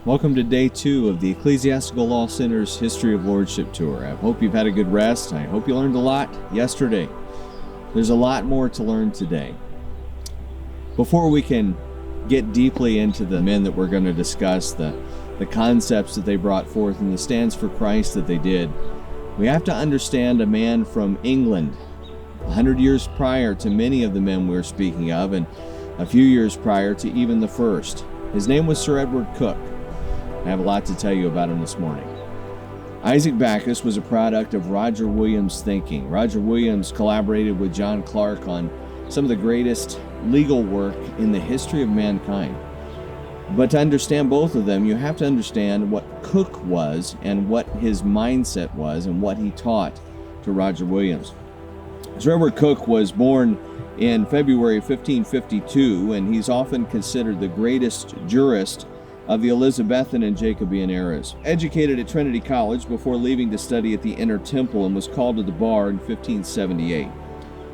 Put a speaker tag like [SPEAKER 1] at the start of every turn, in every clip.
[SPEAKER 1] Welcome to day 2 of the Ecclesiastical Law Center's History of Lordship Tour. I hope you've had a good rest. I hope you learned a lot yesterday. There's a lot more to learn today. Before we can get deeply into the men that we're going to discuss, the concepts that they brought forth and the stands for Christ that they did, we have to understand a man from England, 100 years prior to many of the men we're speaking of, and a few years prior to even the first. His name was Sir Edward Coke. I have a lot to tell you about him this morning. Isaac Backus was a product of Roger Williams' thinking. Roger Williams collaborated with John Clarke on some of the greatest legal work in the history of mankind. But to understand both of them, you have to understand what Coke was and what his mindset was and what he taught to Roger Williams. Sir Edward Coke was born in February 1552, and he's often considered the greatest jurist of the Elizabethan and Jacobean eras. Educated at Trinity College before leaving to study at the Inner Temple, and was called to the bar in 1578.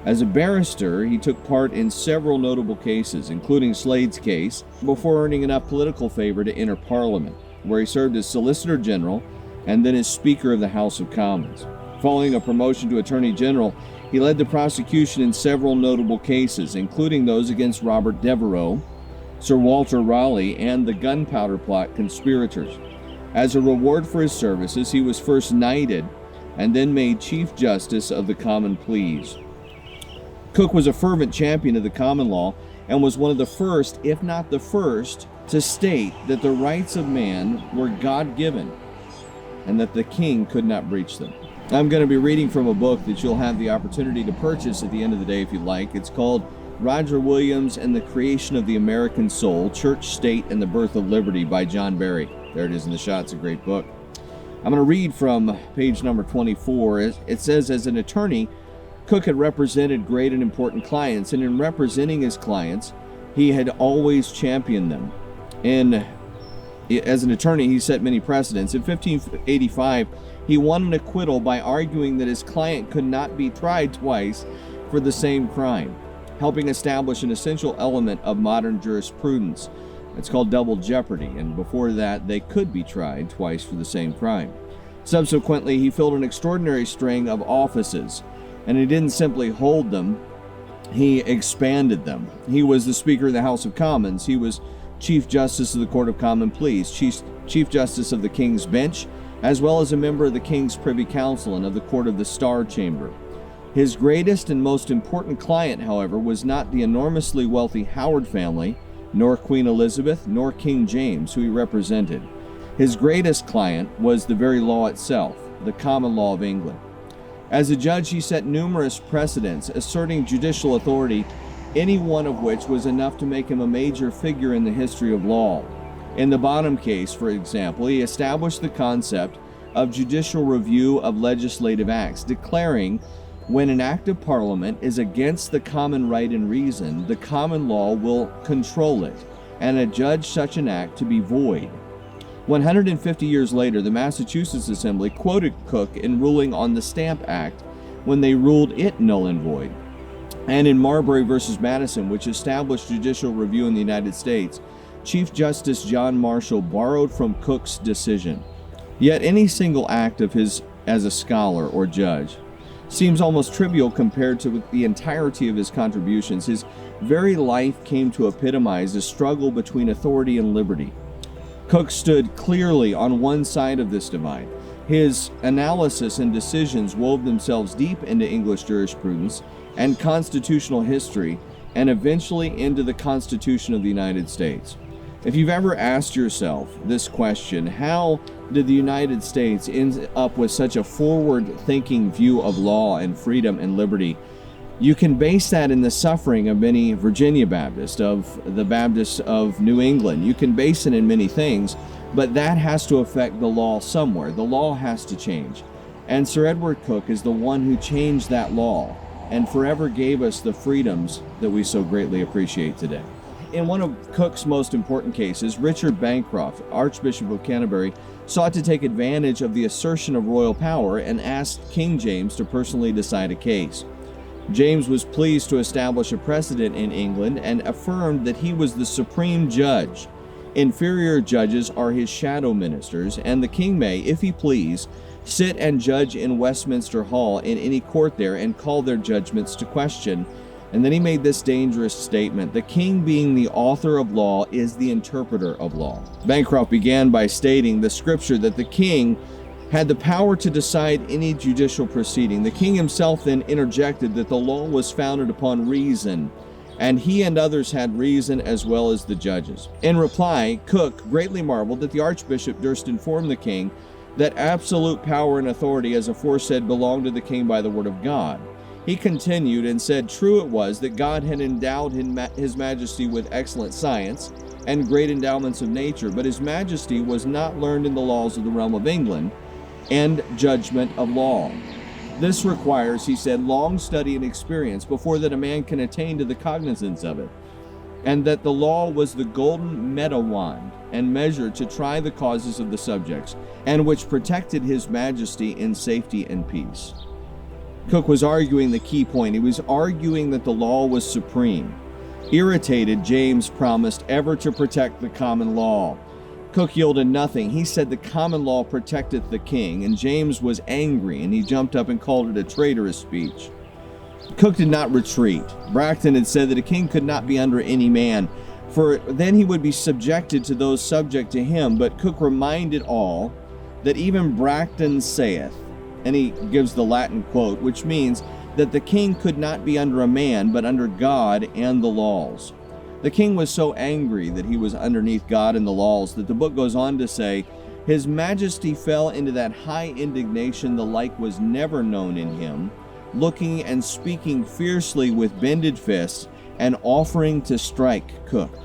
[SPEAKER 1] As a barrister, he took part in several notable cases, including Slade's case, before earning enough political favor to enter Parliament, where he served as Solicitor General and then as Speaker of the House of Commons. Following a promotion to Attorney General, he led the prosecution in several notable cases, including those against Robert Devereux, Sir Walter Raleigh, and the Gunpowder Plot conspirators. As a reward for his services, he was first knighted and then made Chief Justice of the Common Pleas. Coke was a fervent champion of the common law and was one of the first, if not the first, to state that the rights of man were God-given and that the king could not breach them. I'm going to be reading from a book that you'll have the opportunity to purchase at the end of the day if you'd like. It's called Roger Williams and the Creation of the American Soul, Church, State, and the Birth of Liberty by John Barry. There it is in the shot. It's a great book. I'm going to read from page number 24. It says, as an attorney, Coke had represented great and important clients, and in representing his clients, he had always championed them. As an attorney, he set many precedents. In 1585, he won an acquittal by arguing that his client could not be tried twice for the same crime, helping establish an essential element of modern jurisprudence. It's called double jeopardy, and before that, they could be tried twice for the same crime. Subsequently, he filled an extraordinary string of offices, and he didn't simply hold them, he expanded them. He was the Speaker of the House of Commons. He was Chief Justice of the Court of Common Pleas, Chief Justice of the King's Bench, as well as a member of the King's Privy Council and of the Court of the Star Chamber. His greatest and most important client, however, was not the enormously wealthy Howard family, nor Queen Elizabeth, nor King James, who he represented. His greatest client was the very law itself, the common law of England. As a judge, he set numerous precedents, asserting judicial authority, any one of which was enough to make him a major figure in the history of law. In the Bonham case, for example, he established the concept of judicial review of legislative acts, declaring when an act of Parliament is against the common right and reason, the common law will control it and adjudge such an act to be void. 150 years later, the Massachusetts Assembly quoted Coke in ruling on the Stamp Act when they ruled it null and void. And in Marbury v. Madison, which established judicial review in the United States, Chief Justice John Marshall borrowed from Coke's decision. Yet any single act of his as a scholar or judge seems almost trivial compared to the entirety of his contributions. His very life came to epitomize a struggle between authority and liberty. Coke stood clearly on one side of this divide. His analysis and decisions wove themselves deep into English jurisprudence and constitutional history, and eventually into the Constitution of the United States. If you've ever asked yourself this question, how did the United States end up with such a forward-thinking view of law and freedom and liberty? You can base that in the suffering of many Virginia Baptists, of the Baptists of New England. You can base it in many things, but that has to affect the law somewhere. The law has to change. And Sir Edward Coke is the one who changed that law and forever gave us the freedoms that we so greatly appreciate today. In one of Coke's most important cases, Richard Bancroft, Archbishop of Canterbury, sought to take advantage of the assertion of royal power and asked King James to personally decide a case. James was pleased to establish a precedent in England and affirmed that he was the supreme judge Inferior judges are his shadow ministers, and the king may, if he please, sit and judge in Westminster Hall in any court there and call their judgments to question. And then he made this dangerous statement: the king, being the author of law, is the interpreter of law. Bancroft began by stating the scripture that the king had the power to decide any judicial proceeding. The king himself then interjected that the law was founded upon reason, and he and others had reason as well as the judges. In reply, Coke greatly marveled that the archbishop durst inform the king that absolute power and authority as aforesaid belonged to the king by the word of God. He continued and said, true it was that God had endowed his majesty with excellent science and great endowments of nature, but his majesty was not learned in the laws of the realm of England and judgment of law. This requires, he said, long study and experience before that a man can attain to the cognizance of it, and that the law was the golden meta-wand and measure to try the causes of the subjects, and which protected his majesty in safety and peace. Coke was arguing the key point. He was arguing that the law was supreme. Irritated, James promised ever to protect the common law. Coke yielded nothing. He said the common law protecteth the king, and James was angry, and he jumped up and called it a traitorous speech. Coke did not retreat. Bracton had said that a king could not be under any man, for then he would be subjected to those subject to him. But Coke reminded all that even Bracton saith, and he gives the Latin quote, which means that the king could not be under a man, but under God and the laws. The king was so angry that he was underneath God and the laws that the book goes on to say, his majesty fell into that high indignation the like was never known in him, looking and speaking fiercely with bended fists and offering to strike Coke.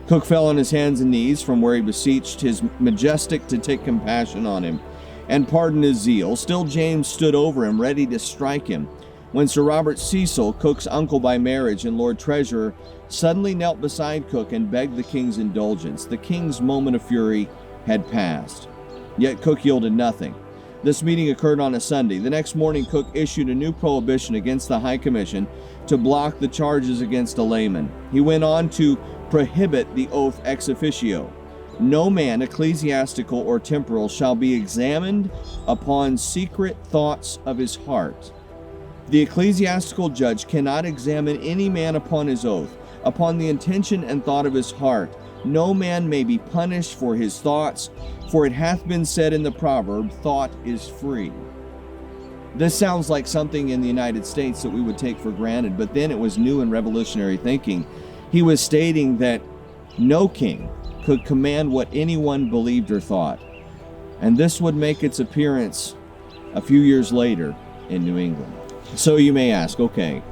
[SPEAKER 1] Coke fell on his hands and knees from where he beseeched his majestic to take compassion on him and pardon his zeal. Still James stood over him, ready to strike him, when Sir Robert Cecil, Coke's uncle by marriage and Lord Treasurer, suddenly knelt beside Coke and begged the king's indulgence. The king's moment of fury had passed. Yet Coke yielded nothing. This meeting occurred on a Sunday. The next morning, Coke issued a new prohibition against the High Commission to block the charges against a layman. He went on to prohibit the oath ex officio. No man, ecclesiastical or temporal, shall be examined upon secret thoughts of his heart. The ecclesiastical judge cannot examine any man upon his oath, upon the intention and thought of his heart. No man may be punished for his thoughts, for it hath been said in the proverb, thought is free. This sounds like something in the United States that we would take for granted, but then it was new and revolutionary thinking. He was stating that no king could command what anyone believed or thought. And this would make its appearance a few years later in New England. So you may ask, okay,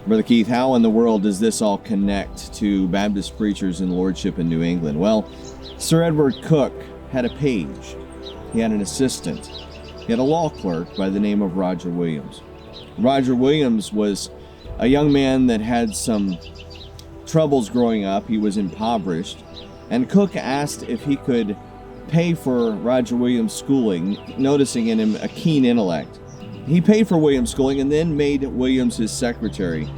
[SPEAKER 1] Brother Keith, how in the world does this all connect to Baptist preachers and lordship in New England? Well, Sir Edward Coke had a page. He had an assistant. He had a law clerk by the name of Roger Williams. Roger Williams was a young man that had some troubles growing up. He was impoverished. And Coke asked if he could pay for Roger Williams' schooling, noticing in him a keen intellect. He paid for Williams' schooling and then made Williams his secretary.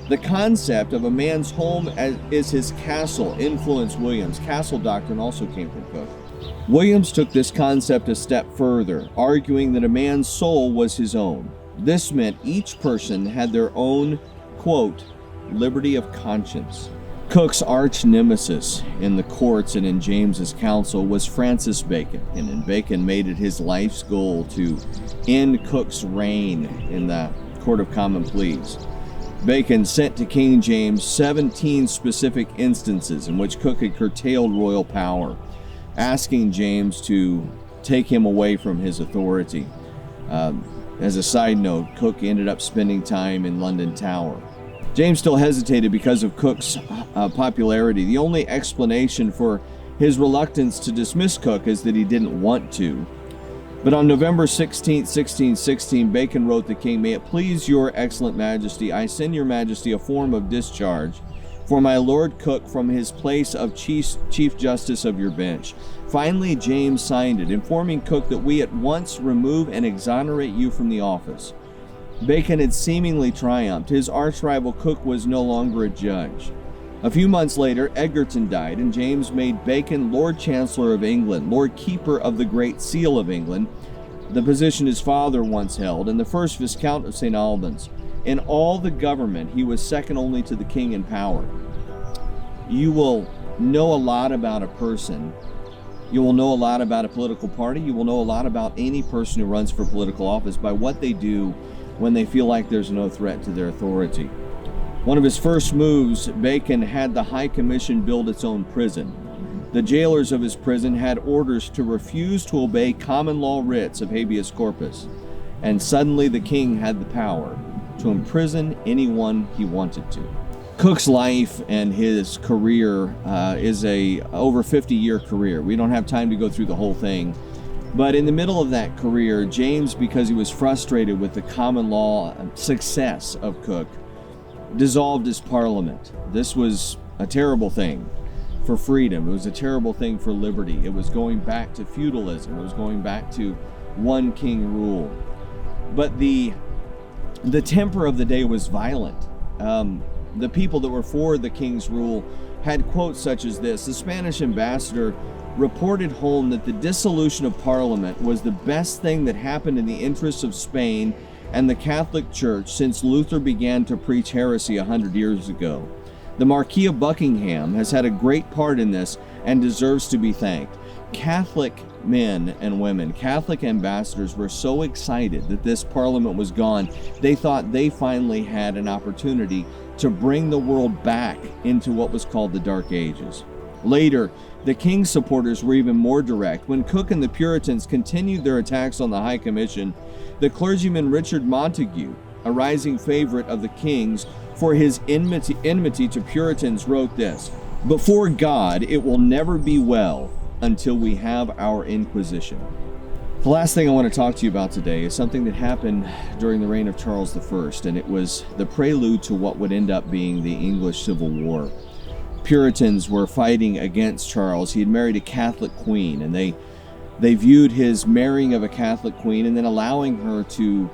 [SPEAKER 1] The concept of a man's home is his castle influenced Williams. Castle doctrine also came from Coke. Williams took this concept a step further, arguing that a man's soul was his own. This meant each person had their own, quote, liberty of conscience. Coke's arch nemesis in the courts and in James's council was Francis Bacon, and Bacon made it his life's goal to end Coke's reign in the Court of Common Pleas. Bacon sent to King James 17 specific instances in which Coke had curtailed royal power, asking James to take him away from his authority. As a side note, Coke ended up spending time in London Tower. James still hesitated because of Coke's popularity. The only explanation for his reluctance to dismiss Coke is that he didn't want to. But on November 16, 1616, Bacon wrote the king, "May it please your excellent majesty, I send your majesty a form of discharge for my lord Coke from his place of chief justice of your bench." Finally, James signed it, informing Coke that we at once remove and exonerate you from the office. Bacon had seemingly triumphed. His arch-rival Coke was no longer a judge. A few months later, Egerton died, and James made Bacon Lord Chancellor of England, Lord Keeper of the Great Seal of England, the position his father once held, and the first Viscount of St. Albans. In all the government, he was second only to the king in power. You will know a lot about a person. You will know a lot about a political party. You will know a lot about any person who runs for political office by what they do when they feel like there's no threat to their authority. One of his first moves, Bacon had the High Commission build its own prison. The jailers of his prison had orders to refuse to obey common law writs of habeas corpus, and suddenly the king had the power to imprison anyone he wanted to. Cook's life and his career is a over 50-year career. We don't have time to go through the whole thing. But in the middle of that career, James, because he was frustrated with the common law success of Cook, dissolved his parliament. This was a terrible thing for freedom. It was a terrible thing for liberty. It was going back to feudalism. It was going back to one king rule. But the temper of the day was violent. The people that were for the king's rule had quotes such as this. The Spanish ambassador reported home that the dissolution of Parliament was the best thing that happened in the interests of Spain and the Catholic Church since Luther began to preach heresy 100 years ago. The Marquis of Buckingham has had a great part in this and deserves to be thanked. Catholic men and women, Catholic ambassadors, were so excited that this Parliament was gone, they thought they finally had an opportunity to bring the world back into what was called the Dark Ages. Later, the king's supporters were even more direct. When Cook and the Puritans continued their attacks on the High Commission, the clergyman Richard Montague, a rising favorite of the king's for his enmity to Puritans, wrote this: "Before God, it will never be well until we have our Inquisition." The last thing I want to talk to you about today is something that happened during the reign of Charles I, and it was the prelude to what would end up being the English Civil War. Puritans were fighting against Charles. He had married a Catholic queen, and they viewed his marrying of a Catholic queen and then allowing her to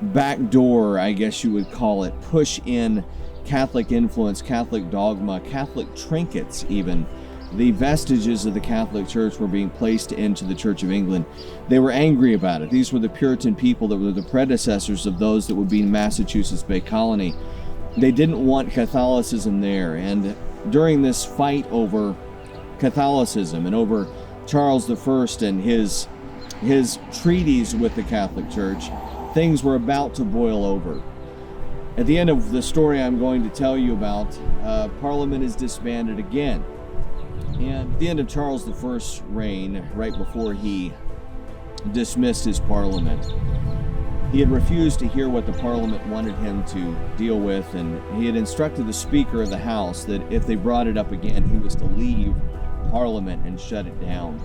[SPEAKER 1] backdoor, I guess you would call it, push in Catholic influence, Catholic dogma, Catholic trinkets even. The vestiges of the Catholic Church were being placed into the Church of England. They were angry about it. These were the Puritan people that were the predecessors of those that would be in Massachusetts Bay Colony. They didn't want Catholicism there, and during this fight over Catholicism and over Charles I and his treaties with the Catholic Church, things were about to boil over. At the end of the story I'm going to tell you about, Parliament is disbanded again. And at the end of Charles I's reign, right before he dismissed his Parliament, he had refused to hear what the Parliament wanted him to deal with, and he had instructed the Speaker of the House that if they brought it up again, he was to leave Parliament and shut it down.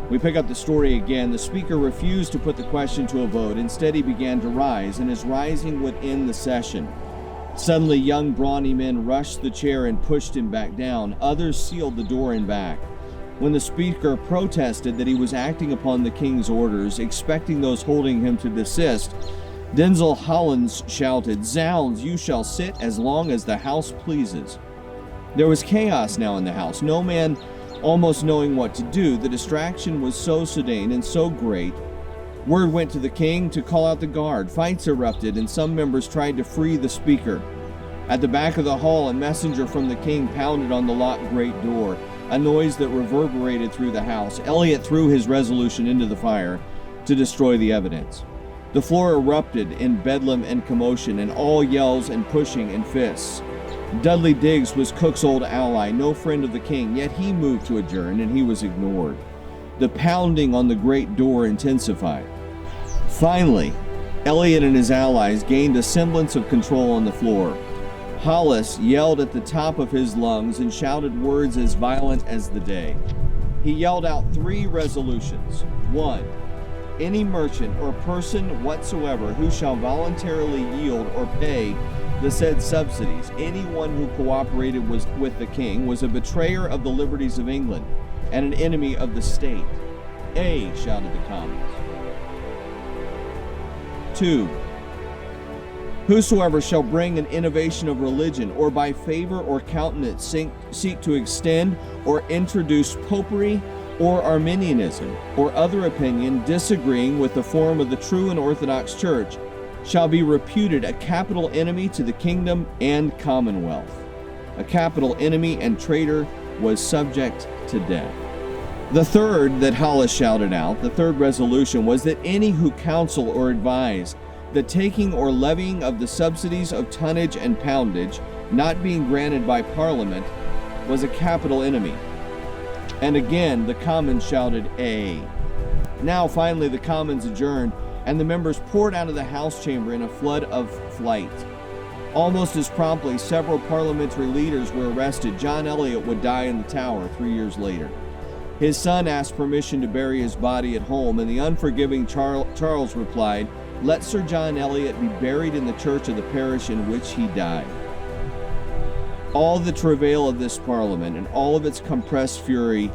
[SPEAKER 1] We pick up the story again. The Speaker refused to put the question to a vote. Instead, he began to rise, and his rising would end the session. Suddenly, young, brawny men rushed the chair and pushed him back down. Others sealed the door and back. When the Speaker protested that he was acting upon the king's orders, expecting those holding him to desist, Denzil Hollins shouted, "Zounds, you shall sit as long as the House pleases." There was chaos now in the House, no man almost knowing what to do. The distraction was so sudden and so great. Word went to the king to call out the guard. Fights erupted, and some members tried to free the Speaker. At the back of the hall, a messenger from the king pounded on the locked great door, a noise that reverberated through the house. Eliot threw his resolution into the fire to destroy the evidence. The floor erupted in bedlam and commotion, and all yells and pushing and fists. Dudley Digges was Cook's old ally, no friend of the king, yet he moved to adjourn, and he was ignored. The pounding on the great door intensified. Finally, Eliot and his allies gained a semblance of control on the floor. Hollis yelled at the top of his lungs and shouted words as violent as the day. He yelled out 3 resolutions. 1. Any merchant or person whatsoever who shall voluntarily yield or pay the said subsidies, anyone who cooperated with the king, was a betrayer of the liberties of England and an enemy of the state. A, shouted the Commons. 2. Whosoever shall bring an innovation of religion, or by favor or countenance seek to extend or introduce popery or Arminianism, or other opinion disagreeing with the form of the true and orthodox church, shall be reputed a capital enemy to the kingdom and commonwealth. A capital enemy and traitor was subject to death. The third that Hollis shouted out, the third resolution, was that any who counsel or advise the taking or levying of the subsidies of tonnage and poundage not being granted by Parliament was a capital enemy. And again, the Commons shouted, "A." Now, finally, the Commons adjourned, and the members poured out of the House chamber in a flood of flight. Almost as promptly, several parliamentary leaders were arrested. John Eliot would die in the Tower 3 years later. His son asked permission to bury his body at home, and the unforgiving Charles replied, "Let Sir John Eliot be buried in the church of the parish in which he died." All the travail of this Parliament and all of its compressed fury,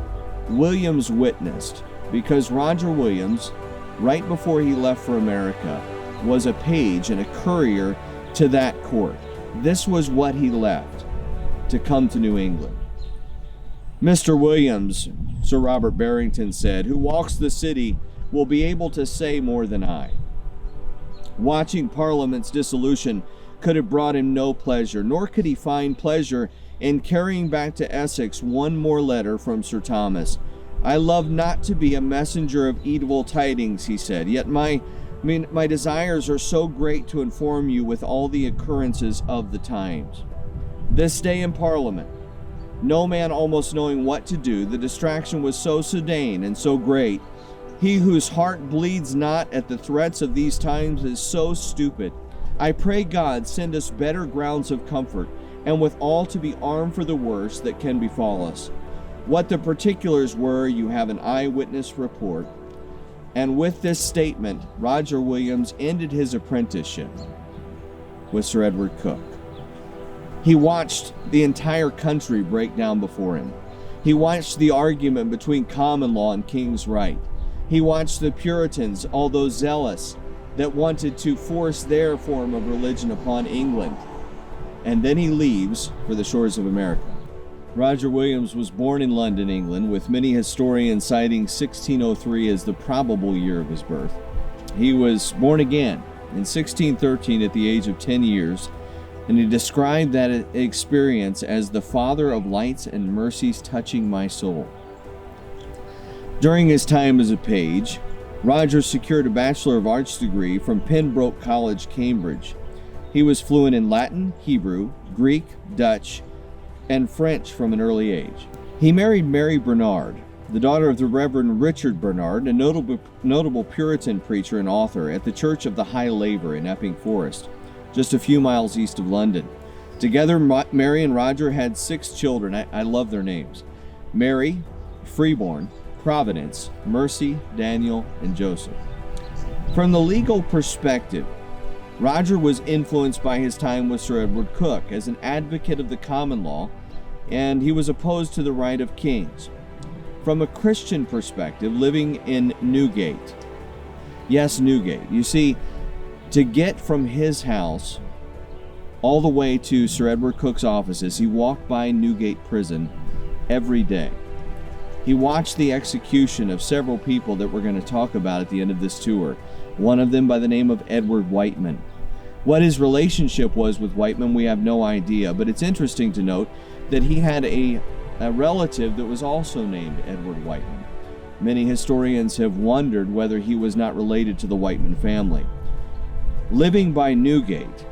[SPEAKER 1] Williams witnessed, because Roger Williams, right before he left for America, was a page and a courier to that court. This was what he left to come to New England. Mr. Williams, Sir Robert Barrington said, "who walks the city will be able to say more than I." Watching Parliament's dissolution could have brought him no pleasure, nor could he find pleasure in carrying back to Essex one more letter from Sir Thomas. "I love not to be a messenger of evil tidings," he said, "yet my desires are so great to inform you with all the occurrences of the times." This day in Parliament, no man almost knowing what to do, the distraction was so sudden and so great. He whose heart bleeds not at the threats of these times is so stupid. I pray God send us better grounds of comfort, and withal to be armed for the worst that can befall us. What the particulars were, you have an eyewitness report. And with this statement, Roger Williams ended his apprenticeship with Sir Edward Coke. He watched the entire country break down before him. He watched the argument between common law and king's right. He watched the Puritans, although zealous, that wanted to force their form of religion upon England. And then he leaves for the shores of America. Roger Williams was born in London, England, with many historians citing 1603 as the probable year of his birth. He was born again in 1613 at the age of 10 years, and he described that experience as the father of lights and mercies touching my soul. During his time as a page, Roger secured a Bachelor of Arts degree from Pembroke College, Cambridge. He was fluent in Latin, Hebrew, Greek, Dutch, and French from an early age. He married Mary Bernard, the daughter of the Reverend Richard Bernard, a notable Puritan preacher and author, at the Church of the High Laver in Epping Forest, just a few miles east of London. Together, Mary and Roger had 6 children. I love their names: Mary, Freeborn, Providence, Mercy, Daniel, and Joseph. From the legal perspective, Roger was influenced by his time with Sir Edward Coke as an advocate of the common law, and he was opposed to the right of kings. From a Christian perspective, living in Newgate. Yes, Newgate. You see, to get from his house all the way to Sir Edward Coke's offices, he walked by Newgate Prison every day. He watched the execution of several people that we're going to talk about at the end of this tour, one of them by the name of Edward Whiteman. What his relationship was with Whiteman, we have no idea, but it's interesting to note that he had a relative that was also named Edward Whiteman. Many historians have wondered whether he was not related to the Whiteman family. Living by Newgate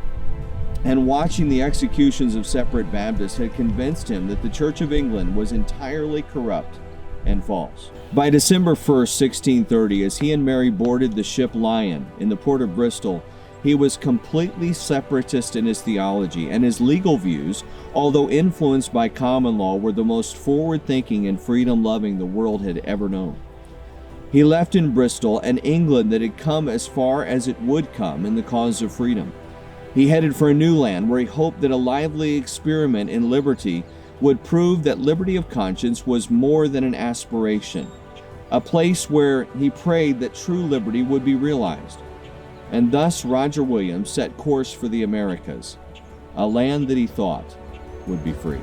[SPEAKER 1] and watching the executions of separate Baptists had convinced him that the Church of England was entirely corrupt and false. By December 1st, 1630, as he and Mary boarded the ship Lion in the port of Bristol, he was completely separatist in his theology, and his legal views, although influenced by common law, were the most forward-thinking and freedom-loving the world had ever known. He left in Bristol an England that had come as far as it would come in the cause of freedom. He headed for a new land where he hoped that a lively experiment in liberty would prove that liberty of conscience was more than an aspiration, a place where he prayed that true liberty would be realized. And thus Roger Williams set course for the Americas, a land that he thought would be free.